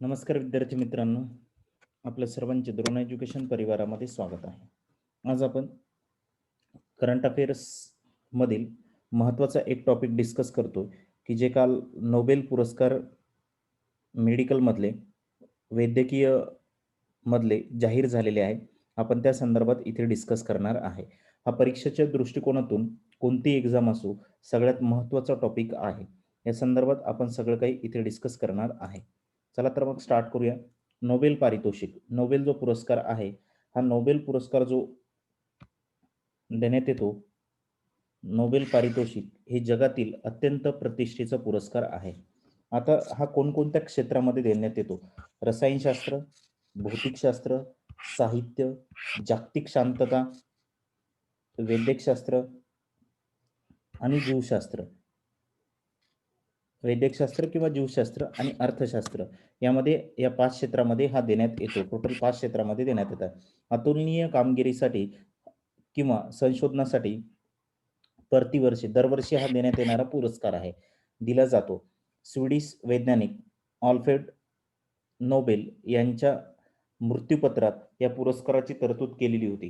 नमस्कार विद्यार्थी मित्रांनो, आपल्या सर्वांचे द्रोण एज्युकेशन परिवारामध्ये स्वागत आहे. आज आपण करंट अफेअर्स मधील महत्त्वाचा एक टॉपिक डिस्कस करतो की जे काल नोबेल पुरस्कार मेडिकलमधले वैद्यकीय मधले जाहीर झालेले आहेत. आपण त्या संदर्भात इथे डिस्कस करणार आहे. हा परीक्षेच्या दृष्टिकोनातून कोणती एक्झाम असो सगळ्यात महत्त्वाचा टॉपिक आहे. या संदर्भात आपण सगळं काही इथे डिस्कस करणार आहे. चला तर मग स्टार्ट करूया. नोबेल पारितोषिक, नोबेल जो पुरस्कार आहे, हा नोबेल पुरस्कार जो देण्यात येतो, नोबेल पारितोषिक हे जगातील अत्यंत प्रतिष्ठेचा पुरस्कार आहे. आता हा कोणकोणत्या क्षेत्रामध्ये देण्यात येतो? रसायनशास्त्र, भौतिकशास्त्र, साहित्य, जागतिक शांतता, वैद्यकशास्त्र आणि जीवशास्त्र. वैद्यकशास्त्र किंवा जीवशास्त्र आणि अर्थशास्त्र यामध्ये या 5 क्षेत्रामध्ये हा देण्यात येतो. टोटल 5 क्षेत्रामध्ये देण्यात येतात. अतुलनीय कामगिरीसाठी किंवा संशोधनासाठी प्रतिवर्षी दरवर्षी हा देण्यात येणारा पुरस्कार आहे, दिला जातो. स्वीडिश वैज्ञानिक ऑल्फ्रेड नोबेल यांच्या मृत्यूपत्रात या पुरस्काराची तरतूद केलेली होती.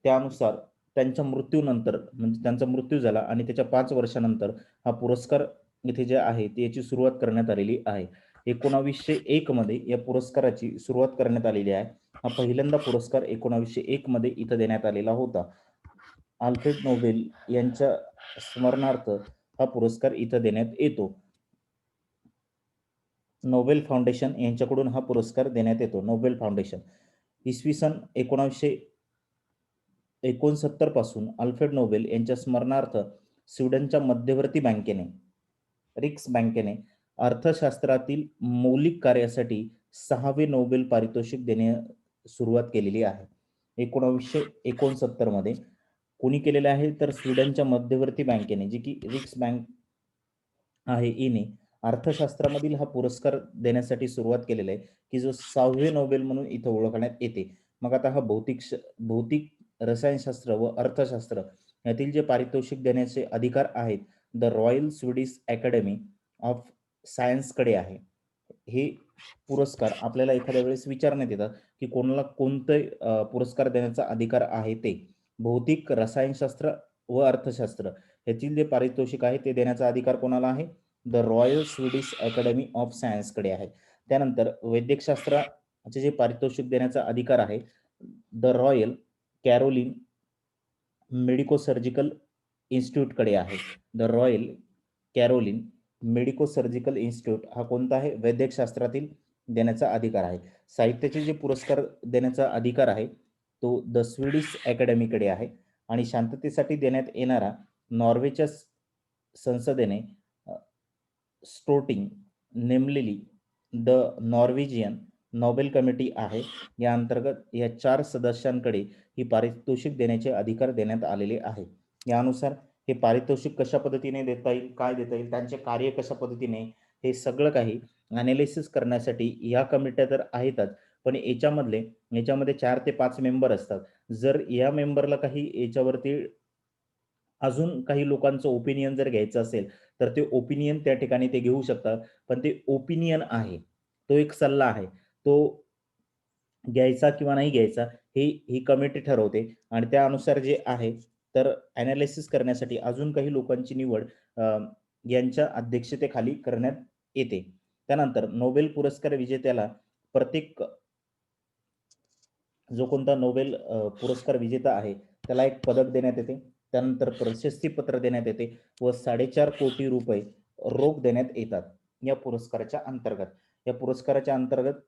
त्यानुसार त्यांच्या मृत्यूनंतर म्हणजे त्यांचा मृत्यू झाला आणि त्याच्या 5 वर्षानंतर हा पुरस्कार इथे जे आहे याची सुरुवात करण्यात आलेली आहे. 1901 मध्ये या पुरस्काराची सुरुवात करण्यात आलेली आहे. हा पहिल्यांदा पुरस्कार 1901 मध्ये इथं देण्यात आलेला होता. अल्फ्रेड नोबेल यांच्या स्मरणार्थ हा पुरस्कार इथं देण्यात येतो. नोबेल फाउंडेशन यांच्याकडून हा पुरस्कार देण्यात येतो. नोबेल फाउंडेशन इसवी सन 1969 पासून अल्फ्रेड नोबेल यांच्या स्मरणार्थ स्वीडनच्या मध्यवर्ती बँकेने रिक्स बँकेने अर्थशास्त्रातील मौलिक कार्यासाठी 6वे नोबेल पारितोषिक देण्यास सुरुवात केलेली आहे. 1969 मध्ये कोणी केलेले आहे तर स्वीडनच्या मध्यवर्ती बँकेने, जी की रिक्स बँक आहे, हिने अर्थशास्त्रामधील हा पुरस्कार देण्यासाठी सुरुवात केलेला आहे की जो 6वे नोबेल म्हणून इथं ओळखण्यात येते. मग आता हा भौतिक रसायनशास्त्र व अर्थशास्त्र यातील जे पारितोषिक देण्याचे अधिकार आहेत the royal Swedish academy of सायन्सकडे आहे. हे पुरस्कार आपल्याला एखाद्या वेळेस विचारण्यात येतात की कोणाला कोणते पुरस्कार देण्याचा अधिकार आहे ते. भौतिक, रसायनशास्त्र व अर्थशास्त्र यातील जे पारितोषिक आहे ते देण्याचा अधिकार कोणाला आहे? The royal Swedish academy of सायन्सकडे आहे. त्यानंतर वैद्यकशास्त्राचे जे पारितोषिक देण्याचा अधिकार आहे the royal Caroline medico surgical इन्स्टिट्यूटकडे आहे. The royal Caroline medico surgical institute हा कोणता आहे? वैद्यकशास्त्रातील देण्याचा अधिकार आहे. साहित्याचे जे पुरस्कार देण्याचा अधिकार आहे तो द स्वीडिश अकॅडमीकडे आहे. आणि शांततेसाठी देण्यात येणारा नॉर्वेच्या संसदेने स्टोटिंग नेमलेली द नॉर्वेजियन नोबेल कमिटी आहे. या अंतर्गत या 4 सदस्यांकडे ही पारितोषिक देण्याचे अधिकार देण्यात आलेले आहे. यानुसार हे पारितोषिक कशा पद्धतीने देता येईल, काय देता येईल, त्यांचे कार्य कशा पद्धतीने, हे सगळं काही अनालिसिस करण्यासाठी या कमिट्या तर आहेतच, पण याच्यामध्ये 4 ते 5 मेंबर असतात. जर या मेंबरला काही याच्यावरती अजून काही लोकांचं ओपिनियन जर घ्यायचं असेल तर ते ओपिनियन त्या ठिकाणी ते घेऊ शकतात. पण ते ओपिनियन आहे, तो एक सल्ला आहे. तो घ्यायचा किंवा नाही घ्यायचा ही कमिटी ठरवते आणि त्यानुसार जे आहे तर ॲनालिसिस करण्यासाठी अजून काही लोकांची निवड यांच्या अध्यक्षतेखाली करण्यात येते. त्यानंतर नोबेल पुरस्कार विजेत्याला प्रत्येक जो कोणता नोबेल पुरस्कार विजेता आहे त्याला एक पदक देण्यात येते. त्यानंतर प्रशस्तीपत्र देण्यात येते व 4.5 कोटी रुपये रोख देण्यात येतात या पुरस्काराच्या अंतर्गत. या पुरस्काराच्या अंतर्गत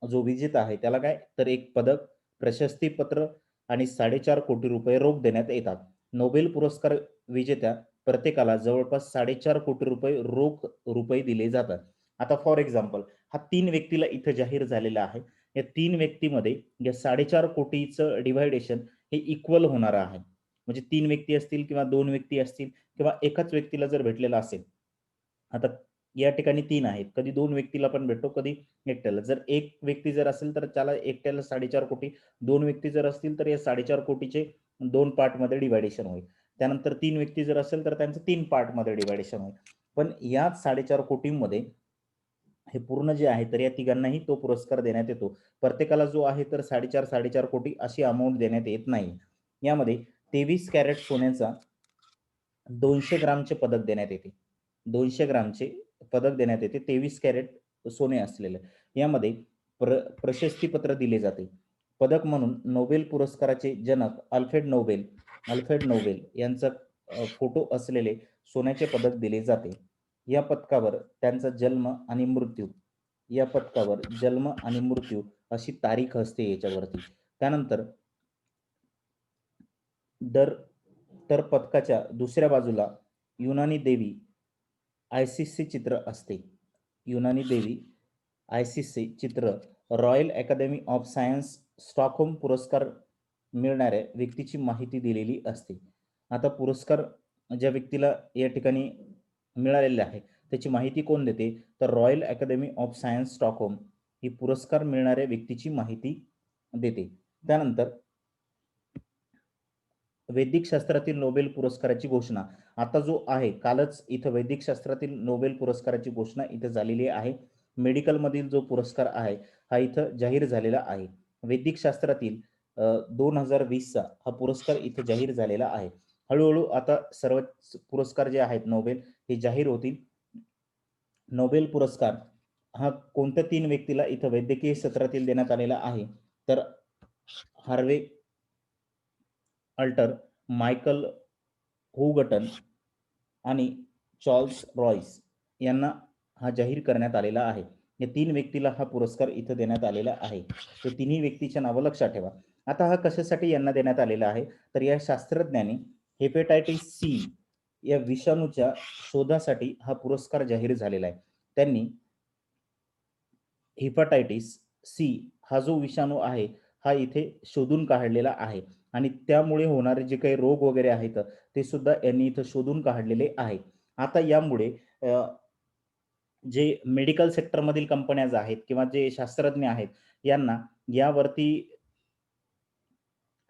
जो विजेता आहे त्याला काय तर एक पदक, प्रशस्तीपत्र आणि 4.5 कोटी रुपये रोख देण्यात येतात. नोबेल पुरस्कार विजेत्या प्रत्येकाला जवळपास 4.5 कोटी रुपये रोख रुपये दिले जातात. आता फॉर एक्झाम्पल हा 3 व्यक्तीला इथं जाहीर झालेला आहे. या 3 व्यक्तीमध्ये या 4.5 कोटीचं डिव्हायडेशन हे इक्वल होणार आहे. म्हणजे 3 व्यक्ती असतील किंवा 2 व्यक्ती असतील किंवा एकाच व्यक्तीला जर भेटलेला असेल. आता या ठिकाणी 3 आहेत. कधी 2 व्यक्तीला पण भेटतो, कधी एकट्याला. जर एक व्यक्ती जर असेल तर त्याला एकट्याला 4.5 कोटी, 2 व्यक्ती जर असतील तर या 4.5 कोटीचे 2 पार्टमध्ये डिव्हायडेशन होईल. त्यानंतर 3 व्यक्ती जर असेल तर त्यांचं 3 पार्टमध्ये डिव्हायडेशन होईल. पण या 4.5 कोटींमध्ये हे पूर्ण जे आहे तर या तिघांनाही तो पुरस्कार देण्यात येतो. प्रत्येकाला जो आहे तर 4.5 कोटी अशी अमाउंट देण्यात येत नाही. यामध्ये 23 कॅरेट सोन्याचा 200 ग्रामचे पदक देण्यात येते. 200 ग्रामचे पदक देण्यात येते. 23 कॅरेट सोने असलेलं. यामध्ये प्रशस्तीपत्र दिले जाते. पदक म्हणून नोबेल पुरस्काराचे जनक अल्फ्रेड नोबेल यांचा फोटो असलेले सोन्याचे पदक दिले जाते. या पदकावर त्यांचा जन्म आणि मृत्यू अशी तारीख असते याच्यावरती. त्यानंतर दर तर पदकाच्या दुसऱ्या बाजूला युनानी देवी आयसीसी चित्र असते. युनानी देवी आयसीसी चित्र royal academy of science Stockholm पुरस्कार मिळणाऱ्या व्यक्तीची माहिती दिलेली असते. आता पुरस्कार ज्या व्यक्तीला या ठिकाणी मिळालेले आहे त्याची माहिती कोण देते तर royal academy of science Stockholm ही पुरस्कार मिळणाऱ्या व्यक्तीची माहिती देते. त्यानंतर वैदिक शास्त्रातील नोबेल पुरस्काराची घोषणा. आता जो आहे कालच इथं वैदिक शास्त्रातील नोबेल पुरस्काराची घोषणा इथं झालेली आहे. मेडिकलमधील जो पुरस्कार आहे हा इथं जाहीर झालेला आहे. वैदिक शास्त्रातील 2020चा हा पुरस्कार इथं जाहीर झालेला आहे. हळूहळू आता सर्व पुरस्कार जे आहेत नोबेल हे जाहीर होतील. नोबेल पुरस्कार हा कोणत्या 3 व्यक्तीला इथं वैद्यकीय क्षेत्रातील देण्यात आलेला आहे तर हार्वे अल्टर, मायकल हुगटन आणि चार्ल्स रॉइस यांना हा जाहीर करण्यात आलेला आहे. या 3 व्यक्तीला हा पुरस्कार इथं देण्यात आलेला आहे. हे तिन्ही व्यक्तीची नावं लक्षात ठेवा. आता हा कशासाठी यांना देण्यात आलेला आहे तर या शास्त्रज्ञांनी हेपेटायटिस सी या विषाणूच्या शोधासाठी हा पुरस्कार जाहीर झालेला आहे. त्यांनी हेपाटायटिस सी हा जो विषाणू आहे हा इथे शोधून काढलेला आहे आणि त्यामुळे होणारे जे काही रोग वगैरे आहेत ते सुद्धा यांनी इथं शोधून काढलेले आहे. आता यामुळे जे मेडिकल सेक्टरमधील कंपन्याज आहेत किंवा जे शास्त्रज्ञ आहेत यांना यावरती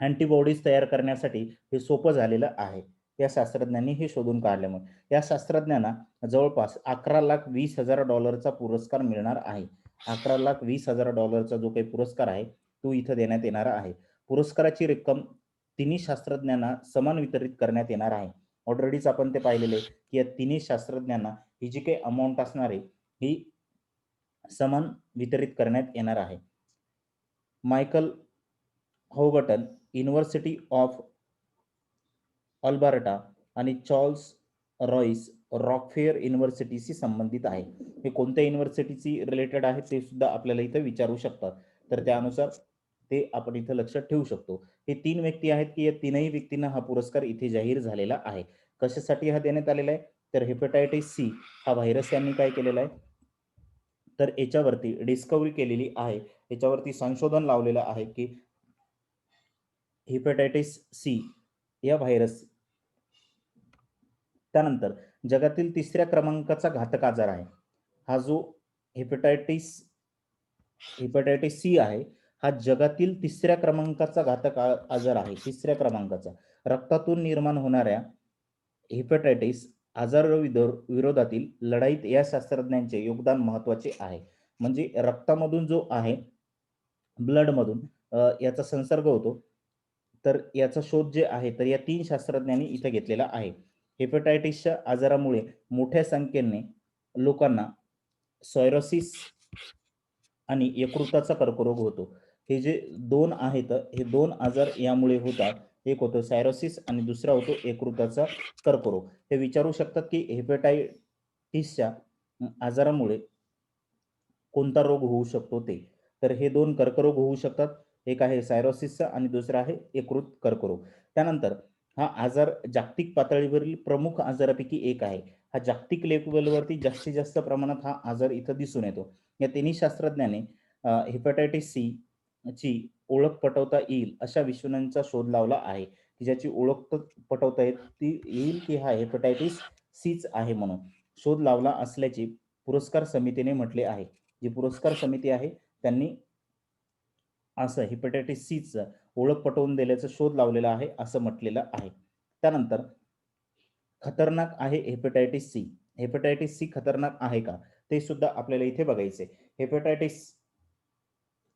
अँटीबॉडीज तयार करण्यासाठी हे सोपं झालेलं आहे. या शास्त्रज्ञांनी हे शोधून काढल्यामुळे. या शास्त्रज्ञांना जवळपास $11,20,000 पुरस्कार मिळणार आहे. $11,20,000 जो काही पुरस्कार आहे तो इथं देण्यात येणार आहे. पुरस्काराची रक्कम तिन्ही शास्त्रज्ञांना समान वितरित करण्यात येणार आहे. ऑलरेडीच आपण ते पाहिलेले की या तिन्ही शास्त्रज्ञांना ही जी काही अमाउंट असणार आहे ही समान वितरित करण्यात येणार आहे. मायकल होगटन युनिव्हर्सिटी ऑफ अल्बर्टा आणि चार्ल्स रॉइस रॉकफेअर युनिव्हर्सिटीशी संबंधित आहे. हे कोणत्या युनिव्हर्सिटीशी रिलेटेड आहे ते सुद्धा आपल्याला इथं विचारू शकतात. तर त्यानुसार ते आपण इथं लक्षात ठेवू शकतो. हे 3 व्यक्ती आहेत की या तीनही व्यक्तींना हा पुरस्कार इथे जाहीर झालेला आहे. कशासाठी हा देण्यात आलेला आहे तर हेपेटायटिस सी हा व्हायरस यांनी काय केलेला आहे तर याच्यावरती डिस्कव्हरी केलेली आहे. याच्यावरती संशोधन लावलेलं आहे की हेपेटायटिस सी या व्हायरस त्यानंतर जगातील 3ऱ्या क्रमांकाचा घातक आजार आहे. हा जो हेपेटायटिस हेपेटायटिस सी आहे हा जगातील 3ऱ्या क्रमांकाचा घातक आजार आहे. 3ऱ्या क्रमांकाचा. रक्तातून निर्माण होणाऱ्या हेपेटायटिस विरोधातील लढाईत या शास्त्रज्ञांचे योगदान महत्त्वाचे आहे. म्हणजे रक्तामधून जो आहे ब्लडमधून याचा संसर्ग होतो. तर याचा शोध जे आहे तर या 3 शास्त्रज्ञांनी इथे घेतलेला आहे. हेपेटायटिसच्या आजारामुळे मोठ्या संख्येने लोकांना सायरोसिस आणि यकृताचा कर्करोग होतो. हे जे 2 आहेत हे 2 आजार यामुळे होतात. एक होतं सायरोसिस आणि दुसरा होतो यकृताचा कर्करोग. हे विचारू शकतात की हेपेटायटिसच्या आजारामुळे कोणता रोग होऊ शकतो ते. तर हे 2 कर्करोग होऊ शकतात. एक आहे सायरोसिसचा आणि दुसरा आहे यकृत कर्करोग. त्यानंतर हा आजार जागतिक पातळीवरील प्रमुख आजारापैकी एक आहे. हा जागतिक लेव्हलवरती जास्तीत जास्त प्रमाणात हा आजार इथं दिसून येतो. या तिन्ही शास्त्रज्ञांनी हेपॅटायटिस सी ची ओळख पटवता येईल अशा विषाणूंचा शोध लावला आहे, की ज्याची ओळख तर पटवता येईल की हा हेपॅटायटिस सीच आहे म्हणून शोध लावला असल्याचे पुरस्कार समितीने म्हटले आहे. जी पुरस्कार समिती आहे त्यांनी असं हेपॅटायटिस सीचं ओळख पटवून दिल्याचा शोध लावलेला आहे असं म्हटलेलं आहे. त्यानंतर खतरनाक आहे हेपॅटायटिस सी. हेपॅटायटिस सी खतरनाक आहे का? ते सुद्धा आपल्याला इथे बघायचे. हेपॅटायटिस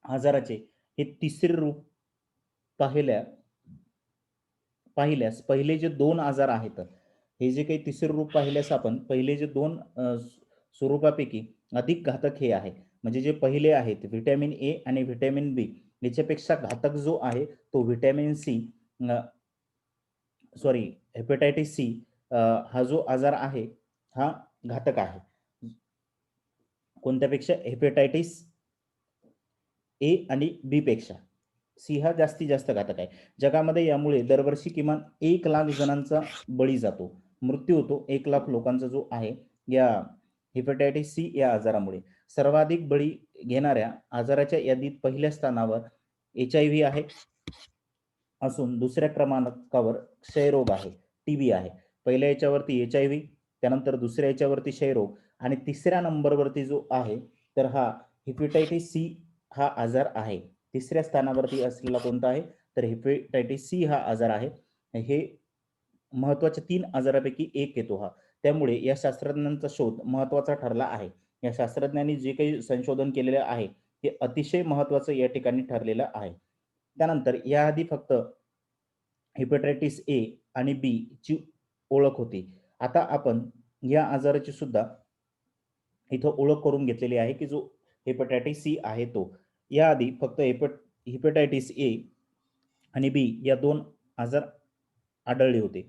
आजाराचे हे तिसरे रूप पाहिल्या पाहिल्यास पहिले जे 2 आजार आहेत, हे जे काही तिसरे रूप पाहिल्यास आपण पहिले जे 2 स्वरूपापैकी अधिक घातक हे आहे. म्हणजे जे पहिले आहेत व्हिटॅमिन ए आणि व्हिटॅमिन बी याच्यापेक्षा घातक जो आहे तो vitamin C sorry hepatitis C हा जो आजार आहे हा घातक आहे. कोणत्यापेक्षा? हेपॅटायटिस ए आणि बी पेक्षा. सी हा जास्तीत जास्त घातक आहे. जगामध्ये यामुळे दरवर्षी किमान 1,00,000 जणांचा बळी जातो. मृत्यू होतो 1,00,000 लोकांचा जो आहे या हेपॅटायटिस सी या आजारामुळे. सर्वाधिक बळी घेणाऱ्या आजाराच्या यादीत पहिल्या स्थानावर एच-आय-व्ही आहे असून दुसऱ्या क्रमांकावर क्षयरोग आहे, टीबी आहे. पहिल्या याच्यावरती एच-आय-व्ही, त्यानंतर दुसऱ्या याच्यावरती क्षयरोग आणि तिसऱ्या नंबरवरती जो आहे तर हा हेपॅटायटिस सी हा आजार आहे. तिसऱ्या स्थानावरती असलेला कोणता आहे? तर हेपॅटायटिस सी हा आजार आहे. हे महत्त्वाच्या 3 आजारापैकी एक येतो हा. त्यामुळे या शास्त्रज्ञांचा शोध महत्त्वाचा ठरला आहे. या शास्त्रज्ञांनी जे काही संशोधन केलेलं आहे, ते अतिशय महत्त्वाचं या ठिकाणी ठरलेलं आहे. त्यानंतर याआधी फक्त हेपॅटायटिस ए आणि बी ची ओळख होती. आता आपण या आजाराची सुद्धा इथं ओळख करून घेतलेली आहे, की जो हेपॅटायटिस सी आहे तो. याआधी फक्त हेपॅटायटिस ए आणि बी या 2 आजार आढळले होते.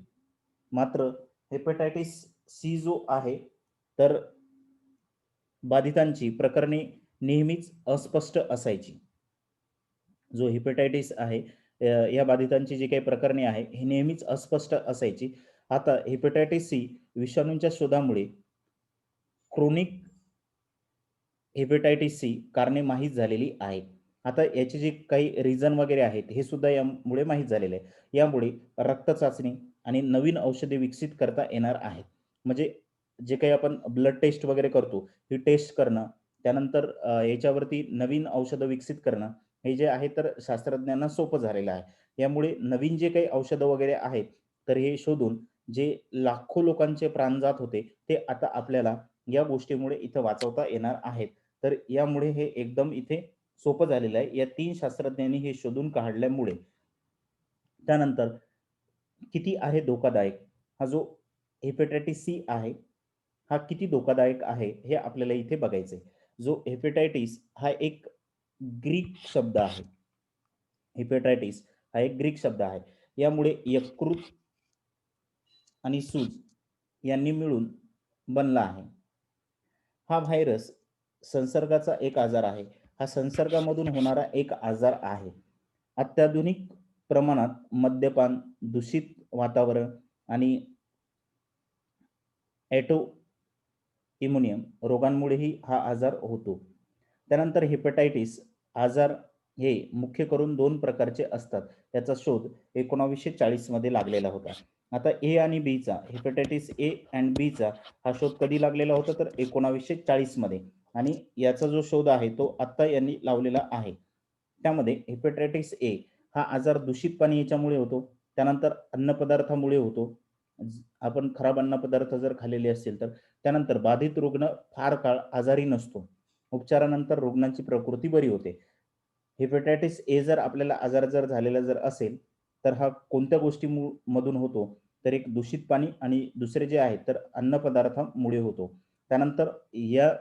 मात्र हेपॅटायटिस सी जो आहे, तर बाधितांची प्रकरणे नेहमीच अस्पष्ट असायची. जो हेपॅटायटिस आहे या बाधितांची जी काही प्रकरणे आहे, ही नेहमीच अस्पष्ट असायची. आता हेपॅटायटिस सी विषाणूंच्या शोधामुळे क्रोनिक हेपॅटायटिस सी कारणे माहीत झालेली आहेत. आता याचे जे काही रिझन वगैरे आहेत, हे सुद्धा यामुळे माहीत झालेले आहे. यामुळे रक्त चाचणी आणि नवीन औषधे विकसित करता येणार आहेत. म्हणजे जे काही आपण ब्लड टेस्ट वगैरे करतो, ही टेस्ट करणं, त्यानंतर याच्यावरती नवीन औषधं विकसित करणं, हे जे आहे तर शास्त्रज्ञांना सोपं झालेलं आहे. यामुळे नवीन जे काही औषधं वगैरे आहेत, तर हे शोधून जे लाखो लोकांचे प्राण जात होते, ते आता आपल्याला या गोष्टीमुळे इथं वाचवता येणार आहेत. तर यामुळे हे एकदम इथे सोपं झालेलं आहे. या 3 शास्त्रज्ञांनी हे शोधून काढल्यामुळे. त्यानंतर किती आहे धोकादायक? हा जो हेपॅटायटिस सी आहे, हा किती धोकादायक आहे, हे आपल्याला इथे बघायचं आहे. जो हेपॅटायटिस हा एक ग्रीक शब्द आहे. हेपॅटायटिस हा एक ग्रीक शब्द आहे. यामुळे यकृत आणि सूज यांनी मिळून बनला आहे. हा व्हायरस संसर्गाचा एक आजार आहे. हा संसर्गामधून होणारा एक आजार आहे. अत्याधुनिक प्रमाणात मद्यपान, दूषित वातावरण आणि इम्युनियम रोगांमुळेही हा आजार होतो. त्यानंतर हेपॅटायटिस आजार हे मुख्य करून 2 प्रकारचे असतात. याचा शोध 1940 मध्ये लागलेला होता. आता ए आणि बीचा हेपॅटायटिस ए एंड बीचा हा शोध कधी लागलेला होता तर 1940 मध्ये आणि याचा जो शोध आहे तो आत्ता यांनी लावलेला आहे. त्यामध्ये हेपॅटायटिस ए हा आजार दूषित पाणी याच्यामुळे होतो. त्यानंतर अन्नपदार्थामुळे होतो. आपण खराब अन्नपदार्थ जर खाल्लेले असतील तर. त्यानंतर बाधित रुग्ण फार काळ आजारी नसतो. उपचारानंतर रुग्णाची प्रकृती बरी होते. हेपॅटायटिस ए जर आपल्याला आजार जर झालेला जर असेल, तर हा कोणत्या गोष्टी मधून होतो? तर एक दूषित पाणी आणि दुसरे जे आहे तर अन्नपदार्थामुळे होतो. त्यानंतर या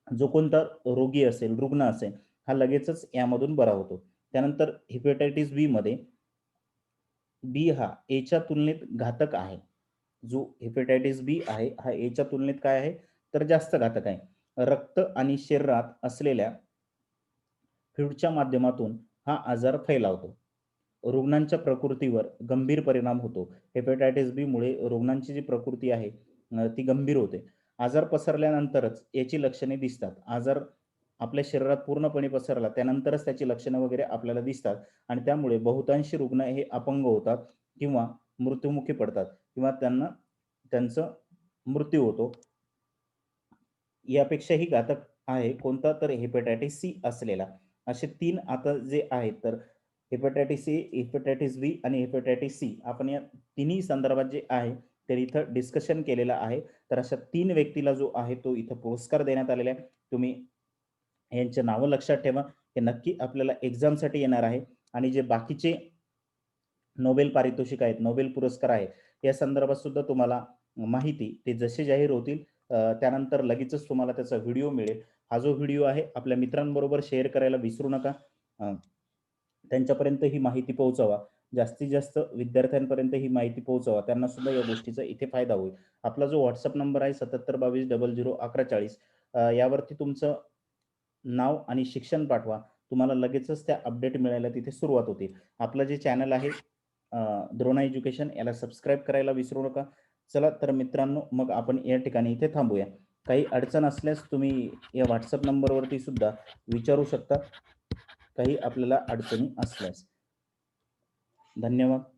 जो कोणता रोगी असेल, रुग्ण असेल, हा लगेचच यामधून बरा होतो. त्यानंतर हेपॅटायटिस बी मध्ये बी हा एच्या तुलनेत घातक आहे. जो हेपॅटायटिस बी आहे, हा एच्या तुलनेत काय आहे? तर जास्त घातक आहे. रक्त आणि शरीरात असलेल्या फ्लूइडच्या माध्यमातून हा आजार फैलावतो. रुग्णांच्या प्रकृतीवर गंभीर परिणाम होतो. हेपॅटायटिस बी मुळे रुग्णांची जी प्रकृती आहे ती गंभीर होते. आजार पसरल्यानंतरच याची लक्षणे दिसतात. आजार आपल्या शरीरात पूर्णपणे पसरला त्यानंतरच त्याची लक्षणं वगैरे आपल्याला दिसतात आणि त्यामुळे बहुतांशी रुग्ण हे अपंग होतात किंवा मृत्युमुखी पडतात किंवा त्यांचा मृत्यू होतो. यापेक्षाही घातक आहे कोणता? तर हेपॅटायटिस सी असलेला. असे 3 आता जे आहेत तर हेपॅटायटिस ए, हेपॅटायटिस बी आणि हेपॅटायटिस सी आपण या तिन्ही संदर्भात जे आहे तर इथं डिस्कशन केलेलं आहे. तर अशा 3 व्यक्तीला जो आहे तो इथं पुरस्कार देण्यात आलेला आहे. तुम्ही यांची नावं लक्षात ठेवा. हे नक्की आपल्याला एक्झामसाठी येणार आहे आणि जे बाकीचे नोबेल पारितोषिक आहेत, नोबेल पुरस्कार आहे, या संदर्भात सुद्धा तुम्हाला माहिती ते जसे जाहीर होतील त्यानंतर लगेचच तुम्हाला त्याचा व्हिडिओ मिळेल. हा जो व्हिडिओ आहे आपल्या मित्रांबरोबर शेअर करायला विसरू नका. अ, त्यांच्यापर्यंत ही माहिती पोहोचवा. जास्तीत जास्त विद्यार्थ्यांपर्यंत ही माहिती पोहोचवा. त्यांना सुद्धा या गोष्टीचा इथे फायदा होईल. आपला जो WhatsApp नंबर आहे 7722001140 यावरती तुमचं नाव आणि शिक्षण पाठवा. तुम्हाला लगेचच त्या अपडेट मिळायला तिथे सुरुवात होते. आपलं जे चॅनल आहे द्रोणा एज्युकेशन याला सबस्क्राईब करायला विसरू नका. चला तर मित्रांनो, मग आपण या ठिकाणी इथे थांबूया. काही अडचण असल्यास तुम्ही या WhatsApp नंबरवरती सुद्धा विचारू शकता. काही आपल्याला अडचणी असल्यास. धन्यवाद.